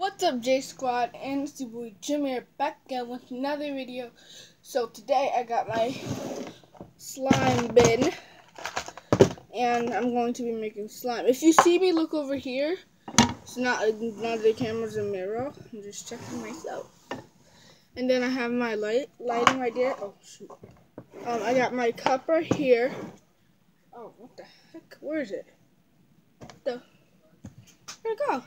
What's up, J Squad? And it's your boy Jim here, back again with another video. So today I got my slime bin, and I'm going to be making slime. If you see me look over here, it's not the camera's a mirror. I'm just checking myself. And then I have my lighting right there. Oh shoot! I got my cup right here. Oh, what the heck? Where is it? Where'd it go?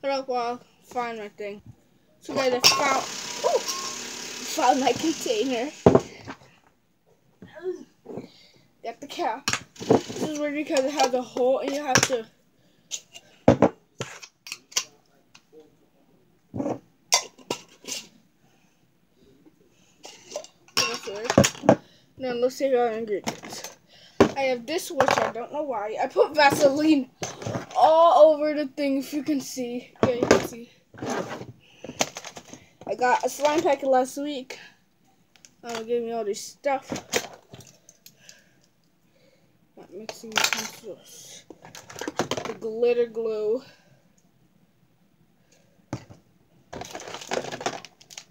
Hold up while I find my thing. So guys, I found my container. Got the cap. This is weird because it has a hole and you have to Now let's see our ingredients. I have this, which I don't know why. I put Vaseline all over the thing, if you can see. Yeah, you can see. I got a slime packet last week. Gave me all this stuff. Not mixing utensils. The glitter glue.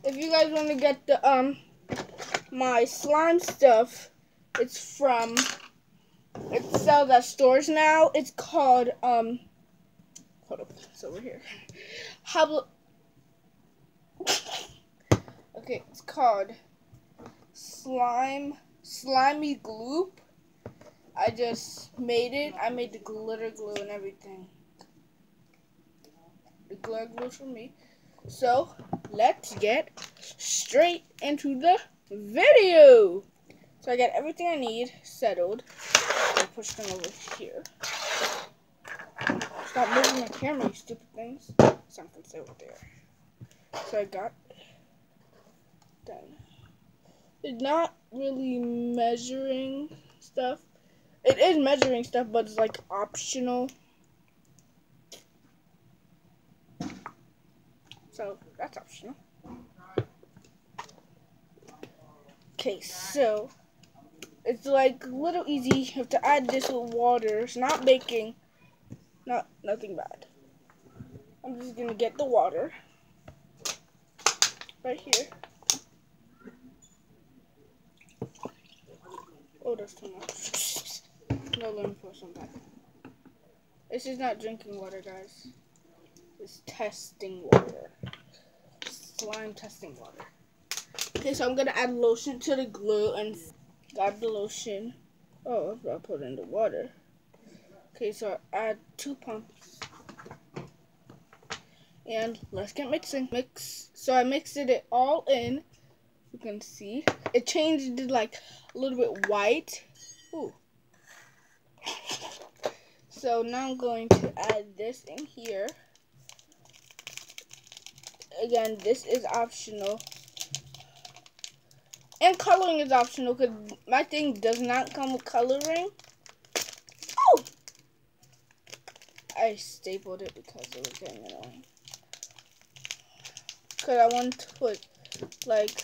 If you guys want to get the my slime stuff, it's sells at stores now. It's called hold up, it's over here. Okay, it's called Slimy Gloop. I just made it. I made the glitter glue and everything. The glitter glue for me. So let's get straight into the video. So I got everything I need settled. I'll push them over here. Stop moving my camera, you stupid things. Something's over there. So I got done. It's not really measuring stuff. It is measuring stuff, but it's like optional. So that's optional. Okay, so it's like a little easy. You have to add this with water. It's not baking. Nothing bad. I'm just gonna get the water right here. Oh, that's too much. No, let me put some back. This is not drinking water, guys. It's testing water. Slime testing water. Okay, so I'm gonna add lotion to the glue and grab the lotion. Oh, I'll put it in the water. Okay, so I add 2 pumps. And let's get mixing. So I mixed it all in. You can see. It changed it like a little bit white. Ooh. So now I'm going to add this in here. Again, this is optional. And coloring is optional because my thing does not come with coloring. Oh! I stapled it because it was getting annoying. Because I want to put like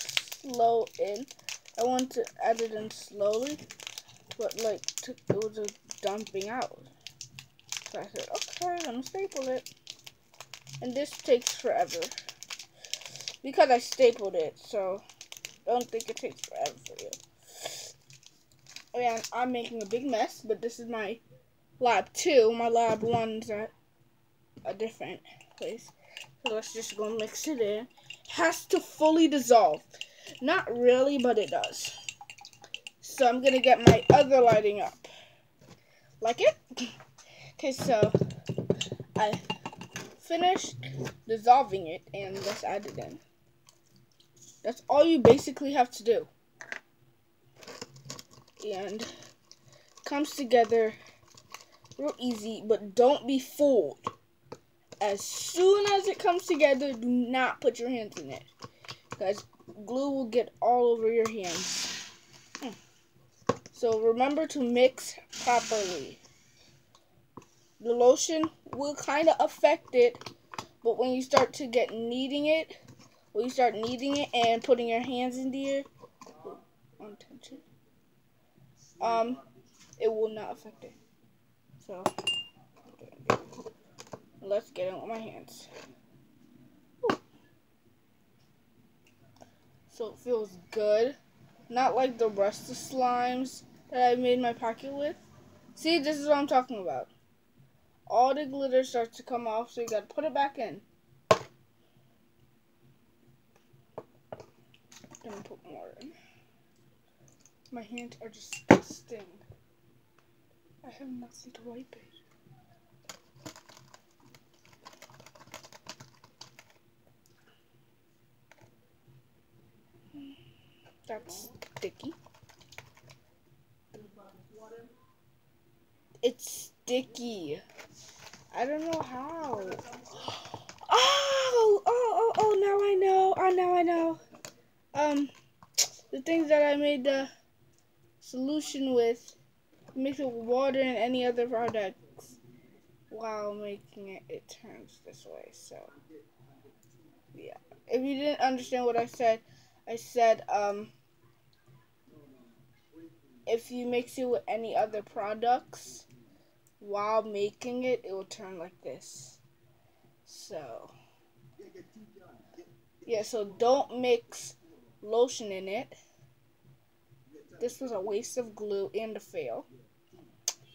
slow in. I want to add it in slowly, but like it was just dumping out. So I said, okay, I'm gonna staple it. And this takes forever because I stapled it, so don't think it takes forever for you. And I'm making a big mess, but this is my lab 2. My lab 1's at a different place. So let's just go mix it in. It has to fully dissolve. Not really, but it does. So I'm gonna get my other lighting up. Like it? Okay, so I finished dissolving it and let's add it in. That's all you basically have to do. And it comes together real easy, but don't be fooled. As soon as it comes together, do not put your hands in it, because glue will get all over your hands. So remember to mix properly. The lotion will kind of affect it, but when you start to get kneading it, and putting your hands in there, on tension, it will not affect it. So Let's get it with my hands. So it feels good. Not like the rest of slimes that I made my pocket with. See, this is what I'm talking about. All the glitter starts to come off, so you gotta put it back in. Then put more in. My hands are disgusting. I have nothing to wipe it. That's sticky. It's sticky. I don't know how. Oh, now I know. Now I know. The things that I made the solution with, mix it with water and any other products. While making it, it turns this way. So, yeah. If you didn't understand what I said, if you mix it with any other products while making it, it will turn like this. So, yeah, so don't mix lotion in it. This was a waste of glue and a fail.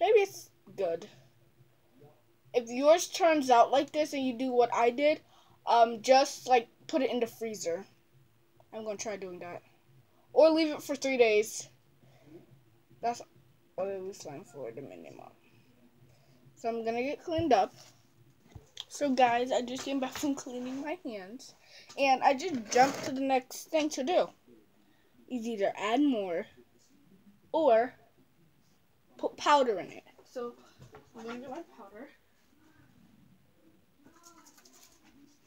Maybe it's good. If yours turns out like this and you do what I did, just like put it in the freezer. I'm going to try doing that. Or leave it for 3 days. That's what it was time for the minimum. So I'm going to get cleaned up. So guys, I just came back from cleaning my hands. And I just jumped to the next thing to do. Is either add more or put powder in it. So I'm going to get my powder.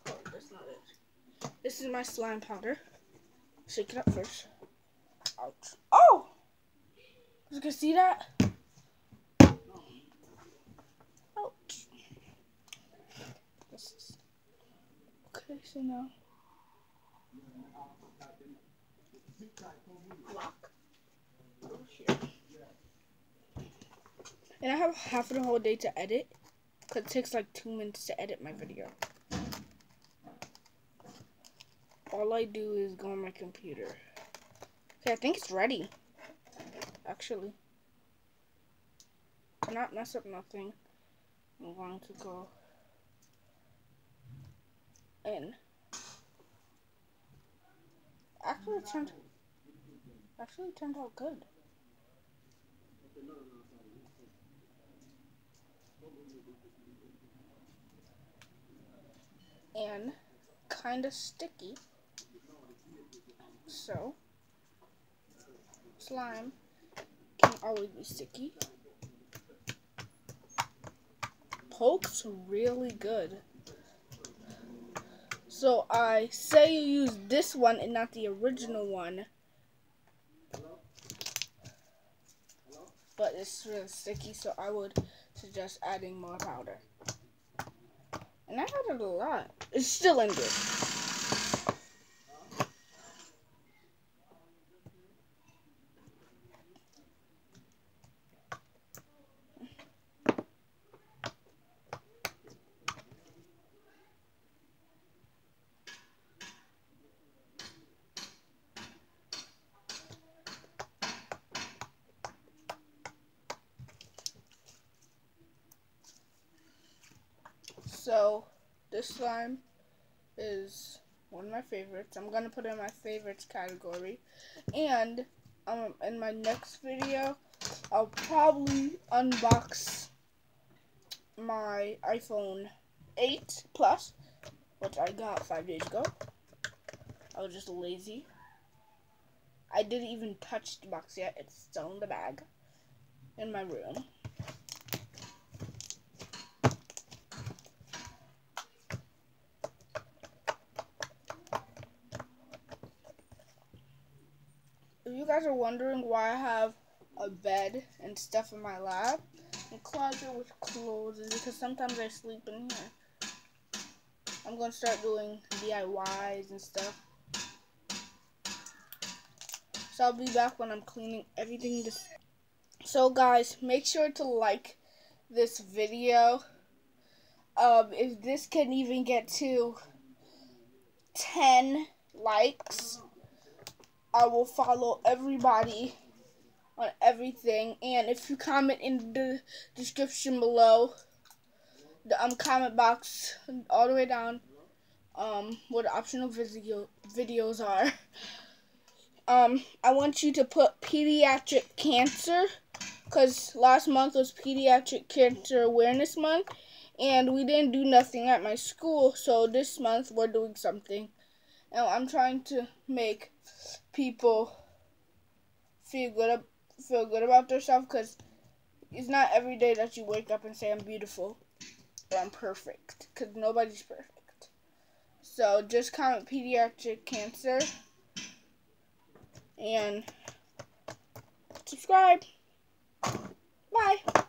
Oh, that's not it. This is my slime powder. Shake it up first. Ouch. Oh! You can see that? Ouch. Okay, so now. Lock. Over here. And I have half of the whole day to edit. Because it takes like 2 minutes to edit my video. All I do is go on my computer. Okay, I think it's ready. Actually. To not mess up nothing, I'm going to go in. Actually, it turned out good. And kind of sticky. So, slime can always be sticky. Pokes really good. So I say you use this one and not the original one. But it's really sticky, so I would suggest adding more powder. And I added a lot. It's still in good. So, this slime is one of my favorites. I'm going to put it in my favorites category. And in my next video, I'll probably unbox my iPhone 8 Plus, which I got 5 days ago. I was just lazy. I didn't even touch the box yet. It's still in the bag in my room. If you guys are wondering why I have a bed and stuff in my lab and closet with clothes, is because sometimes I sleep in here. I'm going to start doing DIYs and stuff. So I'll be back when I'm cleaning everything. So guys, make sure to like this video. if this can even get to 10 likes, I will follow everybody on everything. And if you comment in the description below, the comment box all the way down, where the optional videos are, I want you to put pediatric cancer, because last month was Pediatric Cancer Awareness Month, and we didn't do nothing at my school, so this month we're doing something. And I'm trying to make people feel good about themselves, because it's not every day that you wake up and say I'm beautiful or I'm perfect, because nobody's perfect. So just comment pediatric cancer and subscribe. Bye.